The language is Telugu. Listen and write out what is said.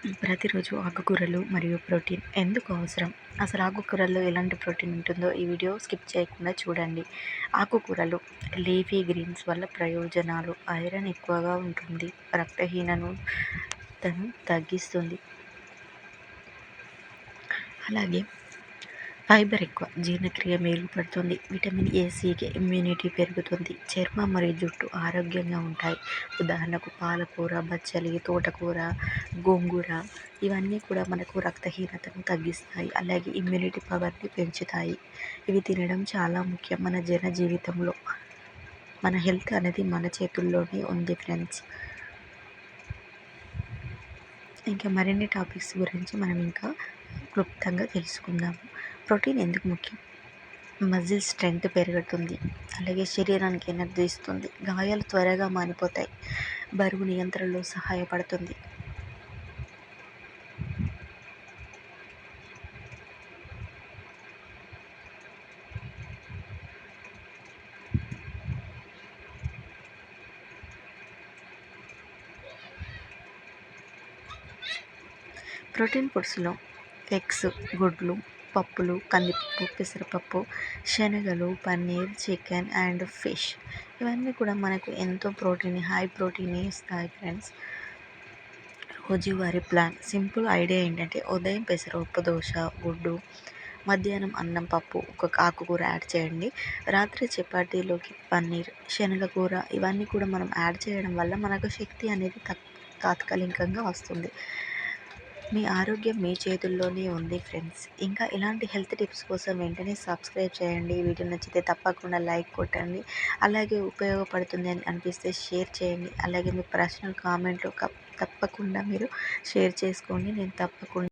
ప్రతిరోజు ఆకుకూరలు మరియు ప్రోటీన్ ఎందుకు అవసరం? అసలు ఆకుకూరల్లో ఎలాంటి ప్రోటీన్ ఉంటుందో ఈ వీడియో స్కిప్ చేయకుండా చూడండి. ఆకుకూరలు లీఫీ గ్రీన్స్ వల్ల ప్రయోజనాలు: ఐరన్ ఎక్కువగా ఉంటుంది, రక్తహీనతను తగ్గిస్తుంది. అలాగే ఫైబర్ ఎక్కువ, జీర్ణక్రియ మెరుగుపడుతుంది. విటమిన్ ఏ, సికి ఇమ్యూనిటీ పెరుగుతుంది. చర్మం మరియు జుట్టు ఆరోగ్యంగా ఉంటాయి. ఉదాహరణకు పాలకూర, బచ్చలి, తోటకూర, గోంగూర ఇవన్నీ కూడా మనకు రక్తహీనతను తగ్గిస్తాయి. అలాగే ఇమ్యూనిటీ పవర్ని పెంచుతాయి. ఇవి తినడం చాలా ముఖ్యం మన జీవితంలో. మన హెల్త్ అనేది మన చేతుల్లోనే ఉంది ఫ్రెండ్స్. ఇంకా మరిన్ని టాపిక్స్ గురించి మనం ఇంకా క్లుప్తంగా తెలుసుకుందాము. ప్రోటీన్ ఎందుకు ముఖ్యం? మజిల్ స్ట్రెంగ్త్ పెరుగుతుంది. అలాగే శరీరానికి ఎనర్జీ ఇస్తుంది. గాయాలు త్వరగా మానిపోతాయి. బరువు నియంత్రణలో సహాయపడుతుంది. ప్రోటీన్ ఫుడ్స్లో ఎగ్స్, గుడ్లు, పప్పులు, కందిపప్పు, పెసరపప్పు, శనగలు, పన్నీర్, చికెన్ అండ్ ఫిష్ ఇవన్నీ కూడా మనకు ఎంతో హై ప్రోటీన్ ఇస్తాయి ఫ్రెండ్స్. రోజువారీ ప్లాన్ సింపుల్ ఐడియా ఏంటంటే ఉదయం పెసరపప్పు, దోశ, గుడ్డు, మధ్యాహ్నం అన్నం, పప్పు, ఒక ఆకుకూర యాడ్ చేయండి. రాత్రి చపాతీలోకి పన్నీర్, శనగ కూర ఇవన్నీ కూడా మనం యాడ్ చేయడం వల్ల మనకు శక్తి అనేది తాత్కాలికంగా వస్తుంది. మీ ఆరోగ్యం మీ చేతుల్లోనే ఉంది ఫ్రెండ్స్. ఇంకా ఇలాంటి హెల్త్ టిప్స్ కోసం వెంటనే సబ్స్క్రైబ్ చేయండి. వీడియో నచ్చితే తప్పకుండా లైక్ కొట్టండి. అలాగే ఉపయోగపడుతుంది అని అనిపిస్తే షేర్ చేయండి. అలాగే మీ పర్సనల్ కామెంట్లో తప్పకుండా మీరు షేర్ చేసుకోండి. నేను తప్పకుండా